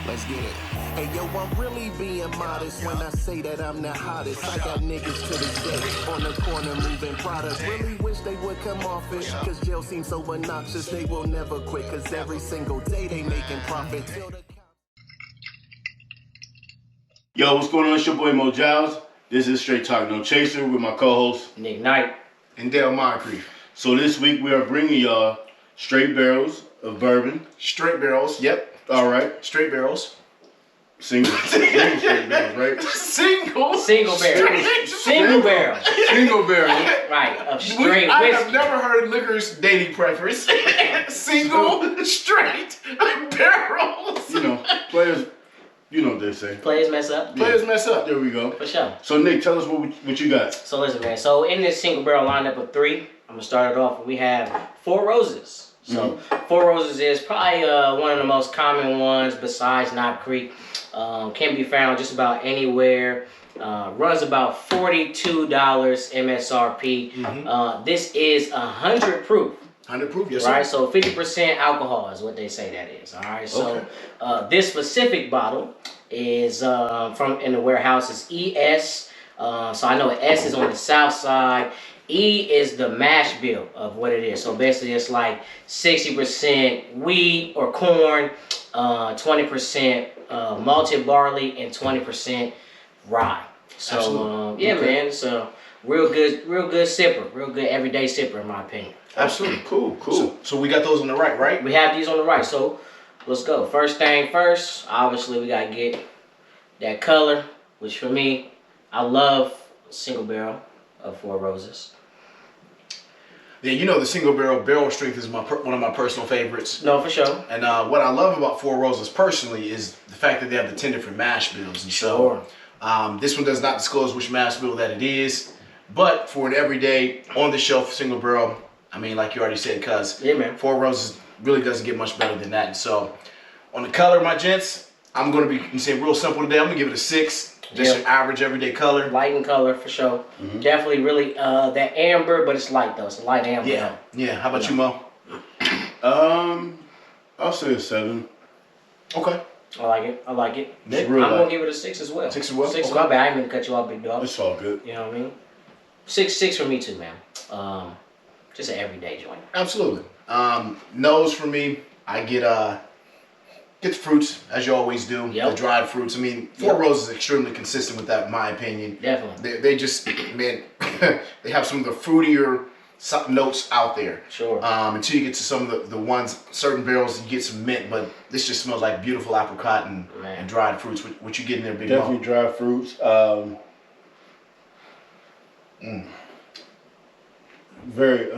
Let's get it. Hey, yo, I'm really being modest when I say that I'm the hottest. I got niggas to this day on the corner moving products. Really wish they would come off it, cause jail seems so obnoxious. They will never quit, cause every single day they making profit. Yo, what's going on? It's your boy Mo Giles. This is Straight Talk No Chaser with my co-host Nick Knight and Dale Moncrief. So this week we are bringing y'all straight barrels of bourbon. Straight barrels, yep. All right. Straight barrels. Single straight barrels, right? Single barrel. Single barrel. Single barrel. Right, of straight I whiskey. have never heard liquor's dating preference. Single straight barrels. You know, players, you know what they say. Players mess up. Players mess up. There we go. For sure. So Nick, tell us what you got. So listen, man. So in this single barrel lineup of 3, I'm gonna start it off. We have Four Roses. So Four Roses is probably one of the most common ones besides Knob Creek. Can be found just about anywhere. Runs about $42 MSRP. This is 100 proof. 100 proof, yes, right? sir. So 50% alcohol is what they say that is. All right. So this specific bottle is from in the warehouse is ES. So I know S is on the south side. E is the mash bill of what it is. So basically it's like 60% wheat or corn, 20% malted barley, and 20% rye. So yeah, man, it's a real good sipper, real good everyday sipper in my opinion. Absolutely. Cool. So we got those on the right? We have these on the right, so let's go. First thing first, obviously we gotta get that color, which for me, I love single barrel of Four Roses. Yeah, you know the single barrel strength is one of my personal favorites. No, for sure. And what I love about Four Roses personally is the fact that they have the 10 different mash bills. And so this one does not disclose which mash bill that it is, but for an everyday on the shelf single barrel, I mean, like you already said, cuz Four Roses really doesn't get much better than that. And so on the color, my gents, I'm going to be saying real simple today. I'm going to give it a 6. Just an average everyday color. Light in color for sure. Definitely really that amber, but it's light though. It's a light amber. Yeah. How about you, Mo? I'll say a 7. Okay. I like it. Nick? I'm gonna give it a 6 as well. 6 as well? 6. Okay. My bad. I ain't mean to cut you off, big dog. It's all good. You know what I mean? 6 for me too, man. Just an everyday joint. Absolutely. Nose for me, I get the fruits as you always do. The dried fruits. I mean, Four Roses is extremely consistent with that, in my opinion. Definitely. They just, man, they have some of the fruitier notes out there. Sure. Until you get to some of the ones, certain barrels, you get some mint, but this just smells like beautiful apricot and dried fruits. What you get in there, Big Mo? Definitely dried fruits. Very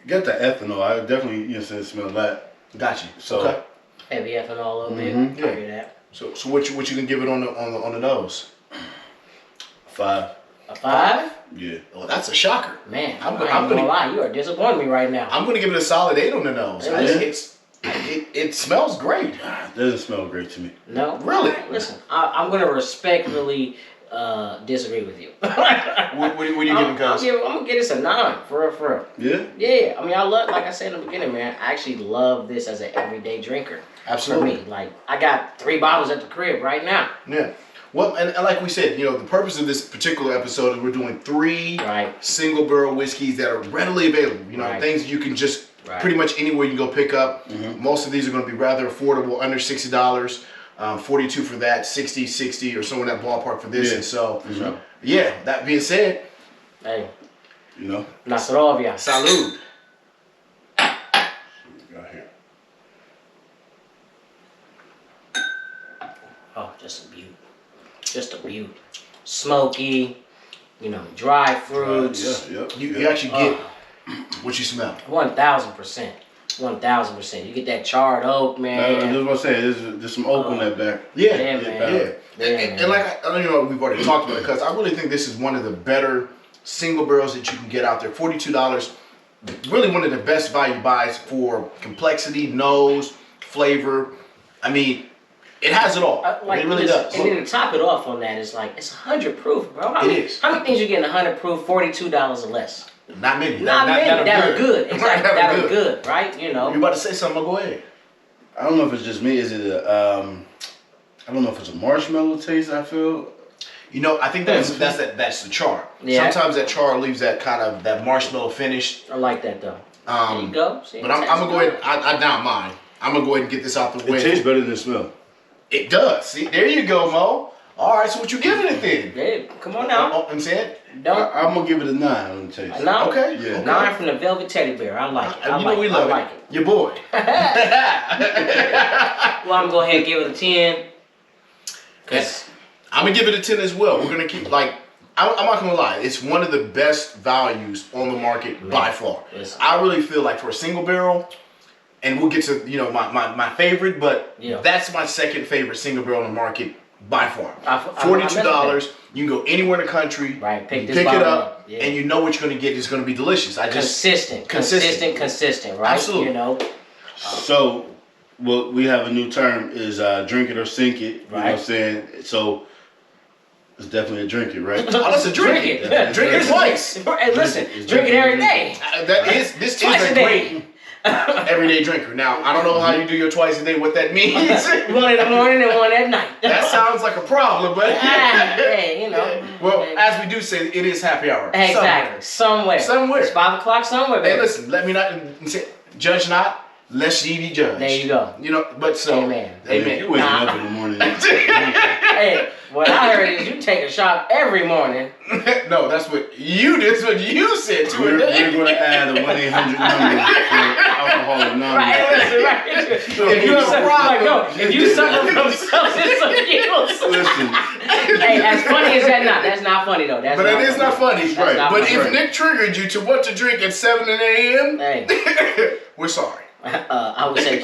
got the ethanol. I definitely smell that. Got you. So okay. Heavy ethanol a little bit. I hear that. So what you gonna give it on the nose? 5. A 5? Yeah. Well, that's a shocker. Man, I'm gonna lie. You are disappointing me right now. I'm gonna give it a solid 8 on the nose. It smells great. It doesn't smell great to me. No. Really? Listen, I'm gonna respectfully disagree with you. What are you giving, cuz? I'm gonna get this a 9, for real. Yeah? Yeah, I mean, I love, like I said in the beginning, man, I actually love this as an everyday drinker. Absolutely. For me, like, I got 3 bottles at the crib right now. Yeah. Well, and like we said, the purpose of this particular episode is we're doing 3 single barrel whiskeys that are readily available. Things you can just pretty much anywhere you can go pick up. Most of these are going to be rather affordable, under $60. 42 for that, 60, or somewhere in that ballpark for this. And so, that being said, hey, Nasarovia. Salud. Got here. Oh, just a beaut. Smoky, dry fruits. You actually get what you smell. 1,000%. 1,000%. You get that charred oak, man. I was gonna say there's some oak on that back. Yeah. And like I know we've already talked about it, because I really think this is one of the better single barrels that you can get out there. $42. Really one of the best value buys for complexity, nose, flavor. I mean, it has it all. It really does. And then to top it off on that, it's 100 proof, bro. It is. How many things you get in 100 proof, $42 or less? Not many. Not many that are good. Exactly, that are good, right? You're about to say something, I'll go ahead. I don't know if it's just me. Is it a I don't know if it's a marshmallow taste. I feel. You know, I think that's the char. Yeah. Sometimes that char leaves that kind of that marshmallow finish. I like that though. There you go. See, But I'm gonna go ahead. I down mine. I'm gonna go ahead and get this out the way. It tastes better than it smells. It does. See, there you go, Mo. All right, so what you giving it then? Yeah, come on now. I'm saying. I'm gonna give it a 9 on the taste. A 9? Okay. Yeah. Okay. 9 from the Velvet Teddy Bear. I like it. You know we love like it. Your boy. Well, I'm gonna go ahead and give it a 10. Cause I'm gonna give it a 10 as well. We're gonna keep I'm not gonna lie. It's one of the best values on the market by far. Yes. I really feel like for a single barrel, and we'll get to my favorite, but Yeah. that's my second favorite single barrel on the market by far. $42. You can go anywhere in the country. Right, pick this it bottle up, up. Yeah. and you know what you're gonna get is gonna be delicious. Consistent, right? Absolutely. You know. So, what we have a new term is drink it or sink it. You know what I'm saying? So, it's definitely a drink it, right? Oh, that's a drink it. Yeah. Drink it twice. Hey, listen, drink it every day. This Twice is a a day. great everyday drinker. Now, I don't know how you do your twice a day, what that means. 1 in the morning and 1 at night. That sounds like a problem, but Hey, you know. well, as we do say, it is happy hour. Exactly. Somewhere. Somewhere. It's 5 o'clock somewhere, baby. Hey, listen, let me not say, judge not, lest ye be judged. There you go. You know, but so Amen. Amen. You waking up in the morning. Hey, what I heard is you take a shot every morning. No, that's what you did. That's what you said to We're it. going to add a 1-800 number for Alcohol Anonymous. Right, listen, right. So if you have a problem, if you suffer from substance abuse. Listen, Hey, as funny as that's not funny though. That's But it is not funny. That's not But funny. if Nick triggered you to what to drink at 7 a.m., Hey, we're sorry. I would say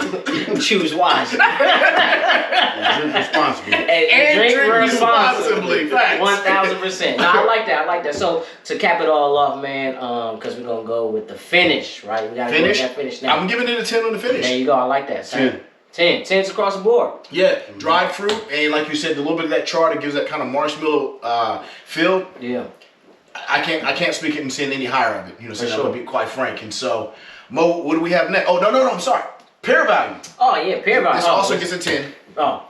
choose wisely. drink responsibly. And drink responsibly. Facts. 1000%. No, I like that. I like that. So to cap it all off, man, because we're gonna go with the finish, right? We gotta go with that finish now. I'm giving it a 10 on the finish. There you go. I like that. 10. 10. 10's across the board. Yeah, dried fruit, and like you said, a little bit of that char that gives that kind of marshmallow feel. Yeah. I can't speak it and saying any higher of it. You know, saying sure. I'm gonna be quite frank. And so, Mo, what do we have next? Oh no, I'm sorry. Pear value. Oh yeah, pear value. This also gets a 10. Oh.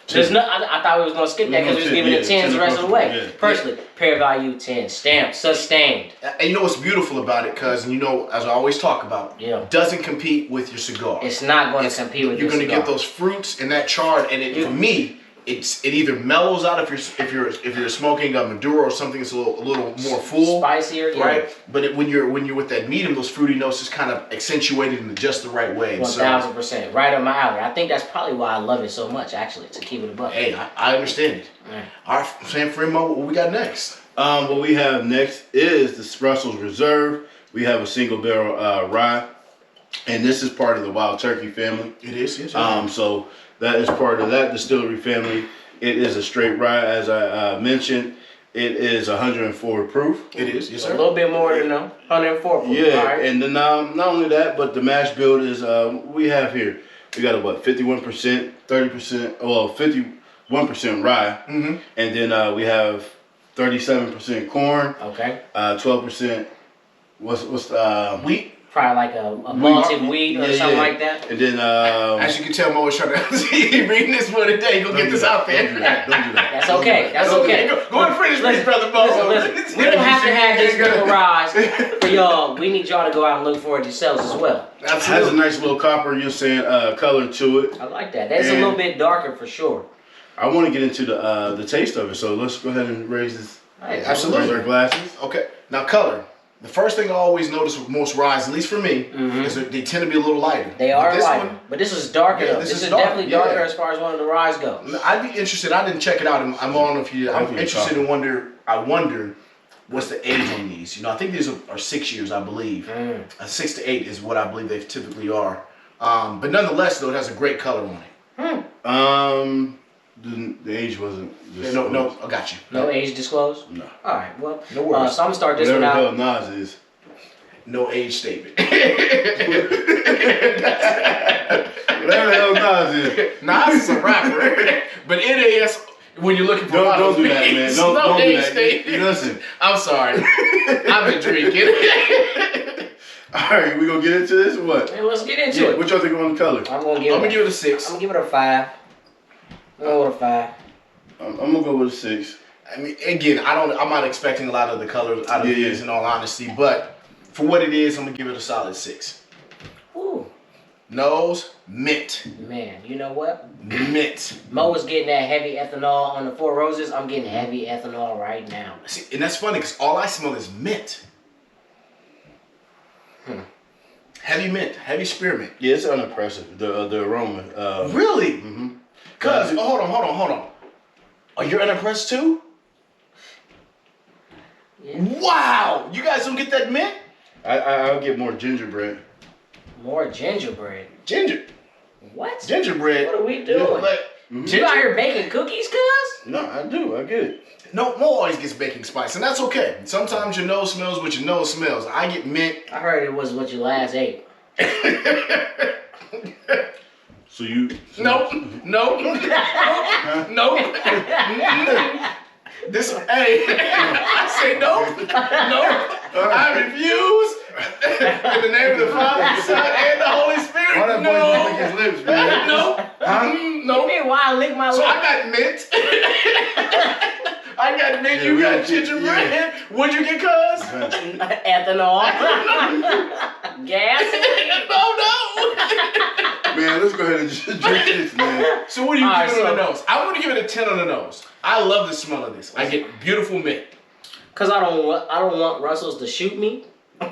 There's no, I thought we was gonna skip that because we was giving it 10s the rest of the way. Yeah. Personally, pear value 10, stamped, sustained. And you know what's beautiful about it, cuz, you know, as I always talk about, Yeah. doesn't compete with your cigar. It's not going to compete with You're your going to cigar. get those fruits and that char, and for me, it either mellows out if you're smoking a Maduro or something that's a little more full, spicier, yeah. right? But when you're with that medium, those fruity notes is kind of accentuated in just the right way. 1000%, right up my alley. I think that's probably why I love it so much, actually, to keep it above. Hey, I understand it. Yeah. All right, Sam Fremo, what we got next? What we have next is the Russell's Reserve. We have a single barrel rye, and this is part of the Wild Turkey family. It is, yes. So that is part of that distillery family. It is a straight rye, as I mentioned. It is 104 proof. It is, yes, A sir. little bit more than 104 proof. Yeah, all right? and then not only that, but the mash build is we have here. We got a 51%, 30%, well 51% rye, Mm-hmm. and then we have 37% corn, Okay. 12%. What's Wheat. Probably like a malted wheat or Yeah, something yeah. like that. And then As you can tell, Mo is trying to he reading this one today. Go get this out there. Don't do that. That's okay. That's okay. Go and finish this, brother Mo. Listen, we don't have to have this little rise for y'all. We need y'all to go out and look for it yourselves as well. It has a nice little copper, you're saying, color to it. I like that. That's a And little bit darker for sure. I want to get into the taste of it, so let's go ahead and raise this. Right. Absolutely. Raise our glasses. Okay, now color. The first thing I always notice with most ryes, at least for me, is that they tend to be a little lighter. They But are this lighter, one, but this is darker Yeah, though. this This is is dark, definitely yeah. darker as far as one of the ryes go. I'd be interested. I didn't check it out, and I don't know if you. I'm Definitely interested chocolate. in wonder. I wonder what's the age on these. You know, I think these are 6 years, I believe. 6 to 8 is what I believe they typically are. But nonetheless, though, it has a great color on it. The age wasn't. Yeah, no, I got you. No age disclosed? No. All right, well, No worries. so I'm going to start this Whatever one the hell out. Nas is. No age statement. Whatever the hell Nas is. Nas is a rapper, but NAS when you're looking for Don't do that, man. Don't do age that. statement. Listen. I'm sorry. I've been drinking. All right, we gonna get into this or what? Man, let's get into it. What y'all think on the color? I'm gonna give it a 6. I'm gonna give it a 5. I'm gonna go with a 5. I'm gonna go with a 6. I mean, again, I'm not expecting a lot of the colors out of these, in all honesty, but for what it is, I'm gonna give it a solid 6. Ooh. Nose, mint. Man, you know what? Mint. Mo was getting that heavy ethanol on the Four Roses. I'm getting heavy ethanol right now. See, and that's funny because all I smell is mint. Heavy mint, heavy spearmint. Yeah, it's unimpressive. The aroma. Really? Mm-hmm. Cause hold on. Are you unimpressed too? Yeah. Wow! You guys don't get that mint? I'll get more gingerbread. More gingerbread. What? Gingerbread. What are we doing? You out here baking cookies, cuz? No, I do. I get it. No, Mo always gets baking spice, and that's okay. Sometimes your nose smells what your nose smells. I get mint. I heard it was what you last ate. So you... Nope. This, hey, I say nope. I refuse. In the name of the Father, the Son, and the Holy Spirit. Why that boy lick his lips, man? You mean why I lick my lips? So I got mint. I got mint. You got gingerbread. Yeah. What'd you get, cuz? Ethanol. Gas. No. Man, let's go ahead and just drink this, man. So what do you give it on the so- nose? I'm gonna give it a 10 on the nose. I love the smell of this. I get beautiful mint. Cause I don't want Russells to shoot me. Or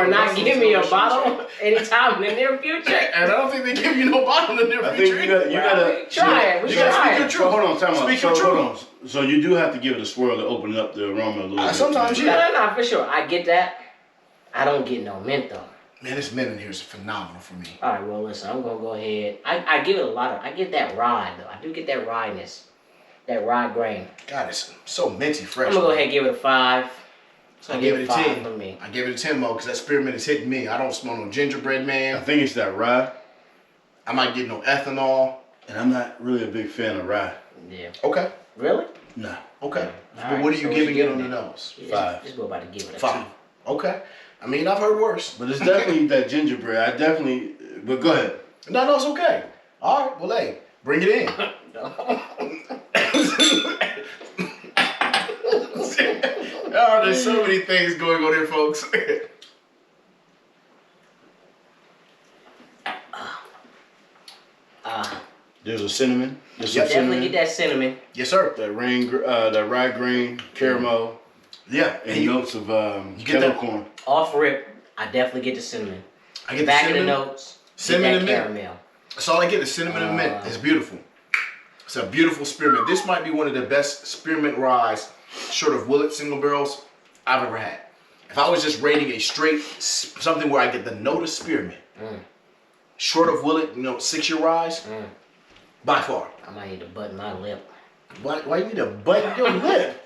not Russell's give me a gonna bottle anytime in the near future. And I don't think they give you no bottle in the I future. think you gotta Try it. We You gotta try speak your it. truth. So hold on, time out. Speak So your truth. hold on. So you do have to give it a swirl to open up the aroma a little bit. Sometimes, yeah. No, for sure. I get that. I don't get no mint though. Man, this mint in here is phenomenal for me. All right, well, listen, I'm gonna go ahead. I give it a lot of. I get that rye though. I do get that ryeness, that rye grain. God, it's so minty fresh. I'm gonna go man. ahead and give it a 5. So I give it a 5 10. for me. I give it a 10 more because that spearmint is hitting me. I don't smell no gingerbread, I man. think it's that rye, I might get no ethanol. and I'm not really a big fan of rye. Yeah. Okay. Really? Nah. Okay. All But right, what are you so what giving you it on the giving it? nose? Yeah, 5. Just go about to give it a 5. Okay. I mean, I've heard worse. But it's definitely that gingerbread. But go ahead. No, it's okay. All right. Well, hey, bring it in. 2. Oh, there's so many things going on here, folks. There's a cinnamon. There's some Definitely cinnamon. get that cinnamon. Yes, sir. That rye grain, caramel, Yeah. and notes of get kettle that- corn. Off rip, I definitely get the cinnamon. I get Back the of the cinnamon. notes, Cinnamon get and that mint. caramel. That's all I get is cinnamon and mint. It's beautiful. It's a beautiful spearmint. This might be one of the best spearmint ryes, short of Willett single barrels, I've ever had. If I was just rating a straight something where I get the note of spearmint, short of Willett, 6-year ryes, by far. I might need to button my lip. Why you need to button your lip?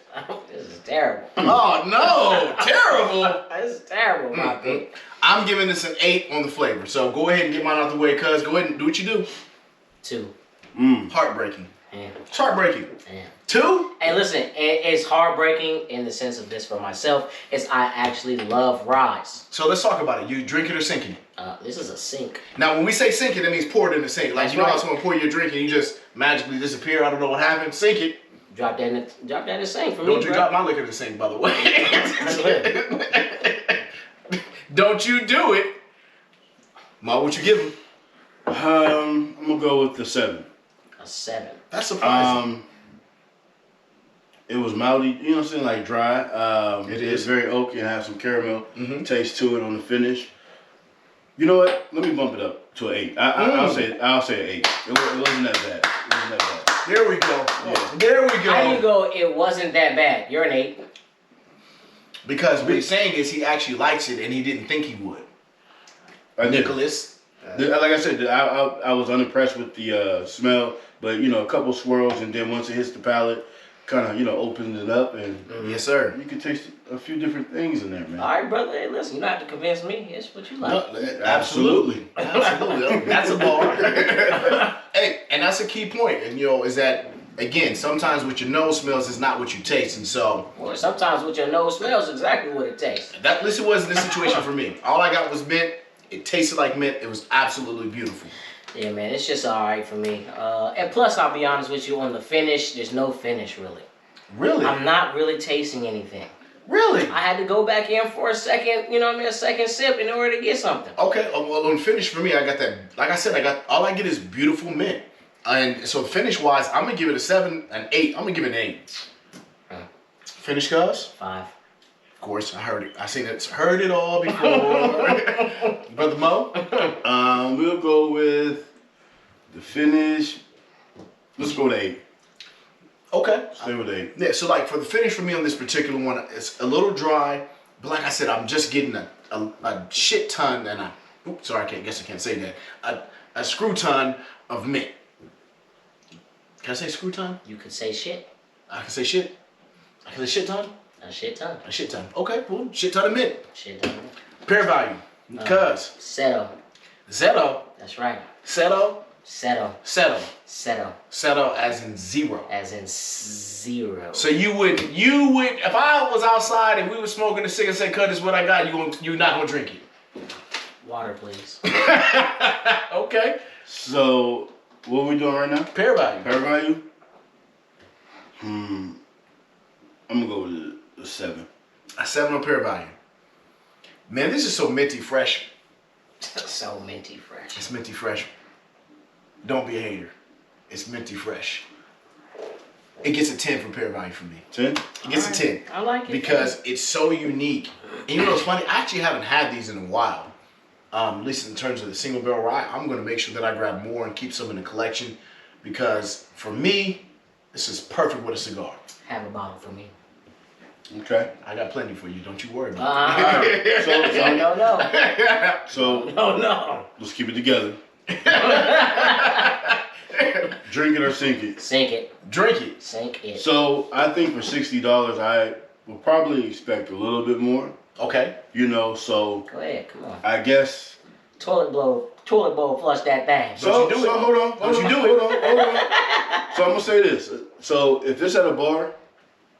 This is terrible. Oh no, terrible. This is terrible, my pick. I'm giving this an 8 on the flavor. So go ahead and get mine out the way, cuz. Go ahead and do what you do. 2. Heartbreaking. Damn. It's heartbreaking. Damn. 2? Hey, listen, it's heartbreaking in the sense of this for myself. Is I actually love ryes. So let's talk about it. You drink it or sinking it? This is a sink. Now, when we say sink it, that means pour it in the sink. Like, That's you know how right. someone pour your drink and you just magically disappear? I don't know what happened. Sink it. Drop that in the sink for me. Don't you bro. drop my liquor in the sink, by the way. Don't you do it. Ma, what you give him? I'm gonna go with the 7. A 7. That's surprising. It was mildly, you know what I'm saying, like dry. It It's is. very oaky and has some caramel taste to it on the finish. You know what? Let me bump it up to an 8. I'll say an 8. It wasn't that bad. It wasn't that bad. There we go. Yeah. There we go. How you go? It wasn't that bad. You're an 8. Because what he's saying is he actually likes it and he didn't think he would. I did. Nicholas. Like I said, I was unimpressed with the smell, but a couple swirls, and then once it hits the palate, kind of opens it up, and Yes, sir. you can taste a few different things in there, man. All right, brother. Hey, listen, you don't have to convince me. It's what you like. Absolutely. Absolutely. That's a bar. Hey, and that's a key point. And is that again, sometimes what your nose smells is not what you taste, and so. Well, sometimes what your nose smells is exactly what it tastes. This wasn't the situation for me. All I got was mint. It tasted like mint. It was absolutely beautiful. Yeah, man, it's just all right for me. And plus, I'll be honest with you, on the finish, there's no finish really. Really? I'm not really tasting anything. Really? I had to go back in for a second, you know what I mean, a second sip in order to get something. Okay, well, on finish for me, I got that. Like I said, all I get is beautiful mint. And so finish wise, I'm gonna give it a 7, an 8. I'm gonna give it an 8. Finish, cuz? 5. Of course, I heard it. I seen it. Heard it all before. Brother Mo? We'll go with the finish. Let's go to 8. Okay. Stay with 8. Yeah, so like for the finish for me on this particular one, it's a little dry, but like I said, I'm just getting a shit ton, and I can't say that. A screw ton of mint. Can I say screw ton? You could say shit. I can say shit. I can say shit ton? A shit ton. A shit ton. Okay, cool. Shit ton of mint. Shit ton. Pair value. Cuz. Settle. Zeto. That's right. Settle. Settle. Settle. Settle. Settle as in 0. As in 0. So you would, if I was outside and we were smoking a cigarette and say, cut is what I got, you're not gonna drink it. Water, please. Okay. So, what are we doing right now? Pair value. Pair value? I'm gonna go with a 7. A 7 on pair value. Man, this is so minty fresh. So minty fresh. It's minty fresh. Don't be a hater. It's minty fresh. It gets a 10 for pair value for me. 10? It gets a 10. I like it. Because it's so unique. And you know what's funny? I actually haven't had these in a while. At least in terms of the single barrel rye. I'm going to make sure that I grab more and keep some in the collection. Because for me, this is perfect with a cigar. Have a bottle for me. Okay. I got plenty for you. Don't you worry about it. So, No. let's keep it together. Drink it or sink it. Sink it. Drink it. Sink it. So, I think for $60, I would probably expect a little bit more. Okay. You know, so Go ahead, come on. I guess. Toilet bowl, flush that thing. So, you do it. hold on. Don't you do it. Hold on. So I'm gonna say this. So if it's at a bar,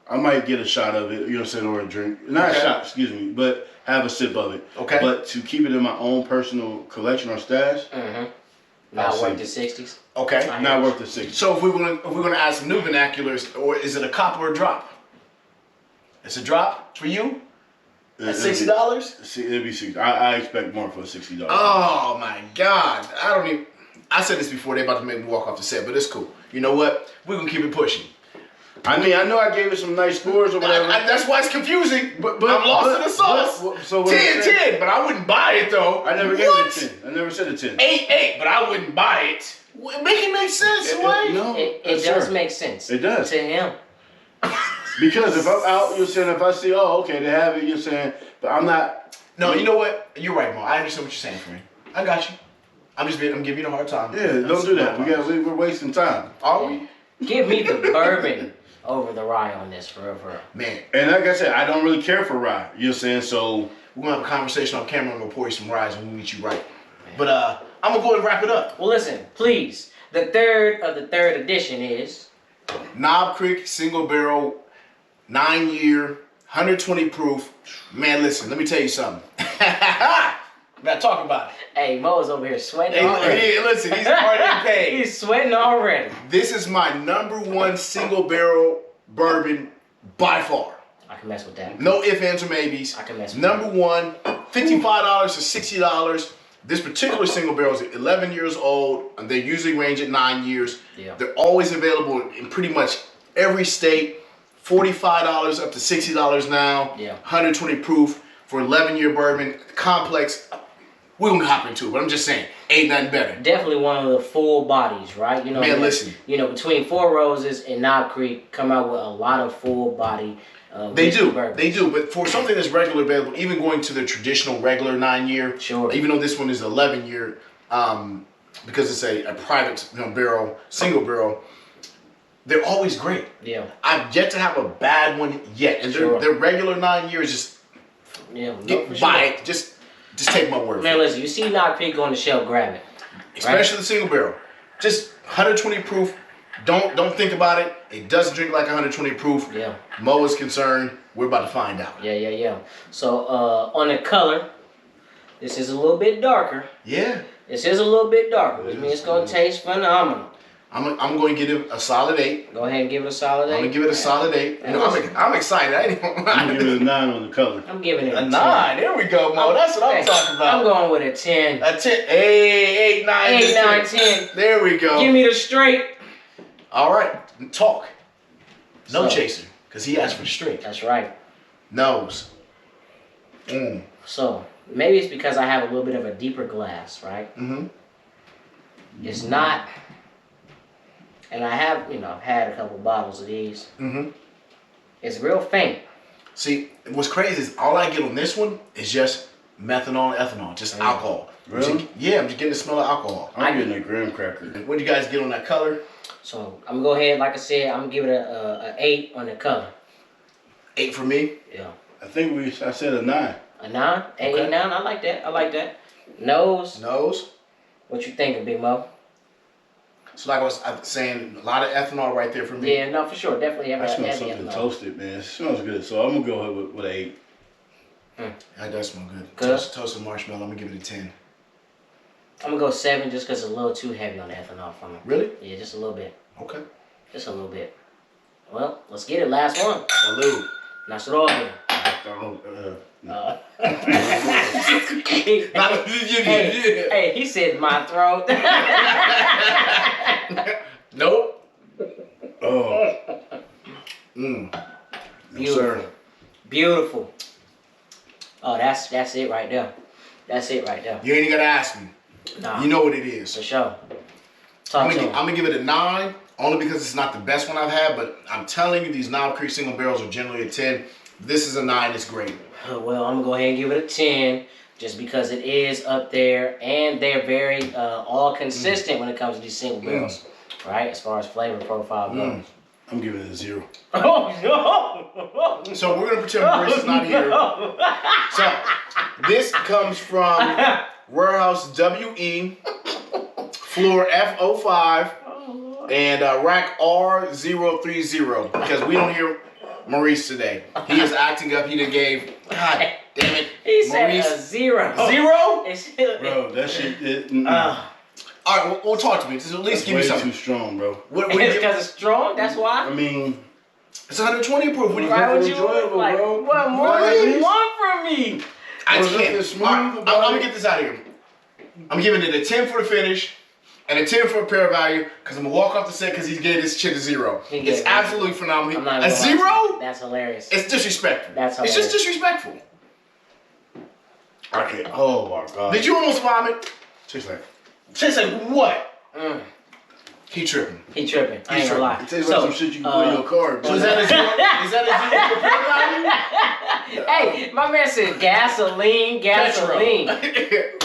I might get a shot of it, you know what I'm saying, or a drink. Not a shot, excuse me, but have a sip of it. Okay. But to keep it in my own personal collection or stash, Not I'll worth the sink 60s. Okay. not worth the 60. So if we're gonna add some new vernaculars, or is it a cop or a drop? It's a drop for you at $60. See, it'd be 60. I expect more for $60. Oh my God! I said this before. They about to make me walk off the set, but it's cool. You know what? We're gonna keep it pushing. I mean, I know I gave it some nice scores or whatever. That's why it's confusing. But I'm lost in the sauce. So 10, but I wouldn't buy it though. I never gave it a 10. I never said a 10. 8, but I wouldn't buy it. Make it make sense, Wayne. No, It yes, does sir. make sense. It does. To him. Because if I'm out, you're saying, if I see, oh, okay, they have it, you're saying, but I'm not. No, you know what? You're right, Mo. I understand what you're saying, friend. I got you. I'm giving you a hard time. Yeah, don't do that. We're wasting time. Are we? Give me the bourbon over the rye on this, for real. Man, And like I said, I don't really care for rye. You know what I'm saying? So we're gonna have a conversation on camera. I'm gonna pour you some rides and we'll meet you right. But I'm gonna go ahead and wrap it up. Well, listen, please. The third of the third edition is Knob Creek Single Barrel, 9-year, 120 proof. Man, listen, let me tell you something. Now talk about it. Hey, Mo's over here sweating already. Hey, listen, he's already paid. He's sweating already. This is my #1 single barrel bourbon by far. I can mess with that. No ifs, ands, or maybes. I can mess with #1, $55 to $60. This particular single barrel is 11 years old, and they usually range at 9 years. Yeah. They're always available in pretty much every state. $45 up to $60 now. Yeah. 120 proof for 11-year bourbon. Complex. We won't hop into it, but I'm just saying, ain't nothing better. Definitely one of the full bodies, right? You know, Man, listen. You know, between Four Roses and Knob Creek, come out with a lot of full body. They do, bourbons. they do. But for something that's regular available, even going to the traditional regular 9-year, Sure. even though this one is 11-year, because it's a private barrel, single barrel, they're always great. Yeah. I've yet to have a bad one yet, and Sure. their regular 9 years just Yeah. buy it. Just take my word. Man, for it. listen, you see Knob Creek on the shelf, grab it. Especially the single barrel, just 120 proof. Don't think about it. It doesn't drink like 120 proof. Yeah. Mo is concerned. We're about to find out. Yeah. So on the color, this is a little bit darker. Yeah. This is a little bit darker, which means it's gonna taste phenomenal. I'm going to give it a solid 8. Go ahead and give it a solid 8. I'm gonna give it a solid 8. You know, I'm excited. I ain't even I'm giving it a 9 on the color. I'm giving it a 10. 9. There we go, Mo. That's what I'm talking about. I'm going with a 10. A 10. 8, 9, 8, 9, 10. There we go. Give me the straight. All right. Talk. No So, chaser, because he asked for the straight. That's right. Nose. So maybe it's because I have a little bit of a deeper glass, right? Mm-hmm. It's not, and I have, had a couple bottles of these. Mm-hmm. It's real faint. See, what's crazy is all I get on this one is just methanol and ethanol, just alcohol. Really? I'm just getting the smell of alcohol. I'm getting a graham cracker. What do you guys get on that color? So I'm gonna go ahead, like I said, I'm gonna give it a 8 on the color. 8 for me. Yeah. I think I said a 9. A 9? 8, Okay. 9. I like that. Nose. Nose. What you thinking, Big Mo? So like I was saying, a lot of ethanol right there for me. Yeah, no, for sure. Definitely have I a smell heavy something ethanol. toasted, man. It smells good. So I'm gonna go ahead with an 8. That does smell good. Good. Toasted marshmallow. I'm gonna give it a 10. I'm gonna go 7 just because it's a little too heavy on the ethanol for me. Really? Yeah, just a little bit. Okay. Just a little bit. Well, let's get it. Last one. Salute. Not at all again. Hey, he said my throat. Nope. Oh. Beautiful. Beautiful. Oh, that's it right there. That's it right there. You ain't even gotta ask me. Nah, You know what it is. for sure. I'm Talk to gonna give it a 9, only because it's not the best one I've had, but I'm telling you, these Knob Creek single barrels are generally a 10. This is a 9, it's great. Well, I'm gonna go ahead and give it a 10, just because it is up there, and they're very all consistent when it comes to these single barrels, right? As far as flavor profile goes. I'm giving it a 0. Oh no! So we're gonna pretend Maurice is not here. So this comes from Warehouse WE, floor F05, and rack R030, because we don't hear Maurice today. He is acting up. He done gave. God damn it. He said Maurice. a 0. 0? Bro, that shit. All right, well, talk to me. Just at least That's give me way something. too strong, bro. What It's do you because it's strong. That's why. I mean, It's 120 proof. What do you Why would you enjoyable, like? bro. What more do Really? you want from me? I Was can't. nothing smooth All right, I'm about gonna it? get this out of here. I'm giving it a 10 for the finish and a 10 for a pair value, because I'm gonna walk off the set because he gave this shit a 0. He It's gave- absolutely phenomenal. I'm not A gonna lie to you. 0? That's hilarious. It's disrespectful. That's It's just disrespectful. I can't. Oh my god. Did you almost vomit? Tastes like. Tastes like what? Mm. He tripping. He tripping. I ain't gonna lie. It tastes like some shit you can put in your car, bro. So is that a 0? Is that a 0 for pair value? Hey, my man said gasoline. It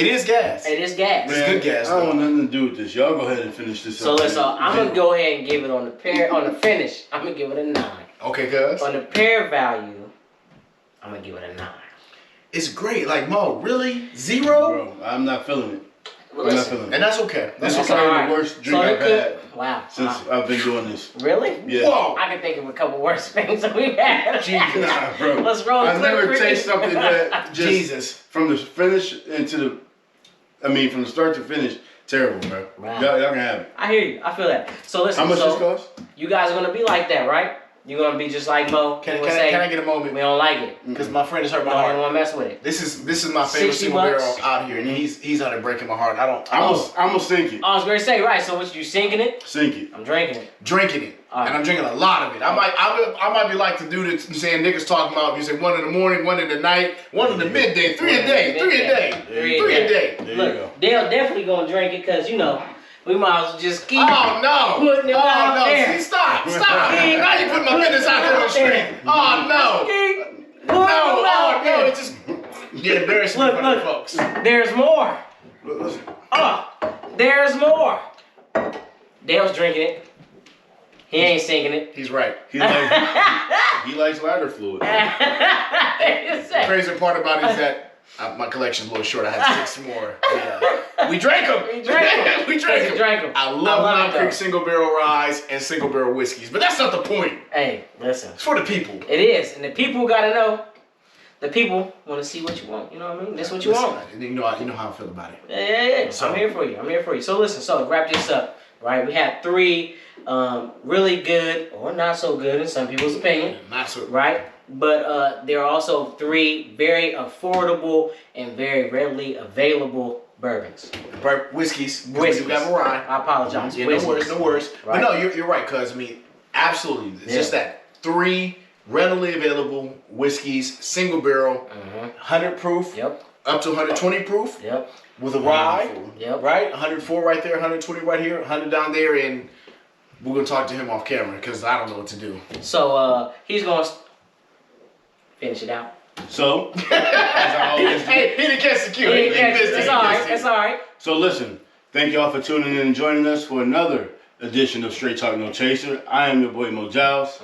is gas. It is gas. It's good gas, I don't though. want nothing to do with this. Y'all go ahead and finish this So up. listen, man. I'm gonna go ahead and give it on the finish. I'm gonna give it a 9. Okay, cuz. On the pair value, I'm gonna give it a 9. It's great. Like, Mo, really? 0? Bro, I'm not feeling it. Well, I'm not listen, feeling And it. that's okay. That's This is okay. probably alright. the worst drink So I've it could- had Wow. since I've been doing this. Really? Yeah. Whoa. I can think of a couple worse things that we've had. Jesus. Nah, bro. Let's roll the I've clip, never Ricky. tasted something that just Jesus. from the finish into the. I mean, from the start to finish, terrible, bro. Wow. Y'all can have it. I hear you. I feel that. So listen. How much so this cost? You guys are gonna be like that, right? You're gonna be just like Mo. Can You gonna say, I get a we moment? don't like it. Because my friend has hurt my Don't even heart. wanna mess with it. This is my favorite 60 single bucks? barrel out here, and he's out there breaking my heart. I don't. I'm gonna sink it. I was gonna say, right, so what you sinking it? Sink it. I'm drinking it. drinking it, Alright. and I'm drinking a lot of it. I might be like the dude that's saying niggas talking about. You say 1 in the morning, 1 in the night, 1 in the midday, 3 a day, 3 a day, 3 a day. There you Look, go. Dale definitely gonna drink it because we might as well just keep Oh no! putting it out there. See, stop! Now you put my business out there on the street. Oh no! Keep No! putting it Oh out no! there. It's just get embarrassing in Look, front of look. folks. There's more. Listen. There's more. Dale's drinking it. He ain't sinking it. He's right. He likes lighter fluid. The crazy part about it is that My collection's a little short. I had 6 more. We drank them. We drank them. We drank We drank them. I love Knob it, Creek Single Barrel Ryes and Single Barrel Whiskeys, but that's not the point. Hey, listen. It's for the people. It is, and the people gotta know. The people want to see what you want. You know what I mean? That's what you want. You know how I feel about it. Yeah. So, I'm here for you. I'm here for you. So listen. So to wrap this up, right? We had 3 really good or not so good in some people's opinion. Not so. Right? But there are also 3 very affordable and very readily available bourbons. Whiskeys. Whiskeys. We got a rye. I apologize. Yeah, no worries. Right? But no, you're right, cuz. I mean, absolutely. It's just that 3 readily available whiskeys, single barrel, 100 proof, up to 120 proof, with a rye, right? 104 right there, 120 right here, 100 down there, and we're gonna talk to him off camera because I don't know what to do. So he's gonna finish it out. So, as I always do. He didn't catch the cue. It's all right. It's all right. So listen, thank y'all for tuning in and joining us for another edition of Straight Talk No Chaser. I am your boy Mo Giles.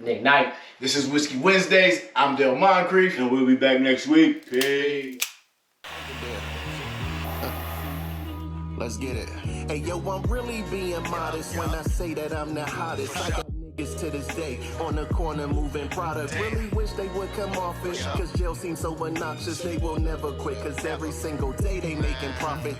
Nick Knight. This is Whiskey Wednesdays. I'm Del Moncrief. And we'll be back next week. Peace. Let's get it. Hey, yo, I'm really being modest when I say that I'm the hottest. I got niggas to this day on the corner moving product. Really wish they would come off it, cause jail seems so obnoxious. They will never quit, cause every single day they making profit.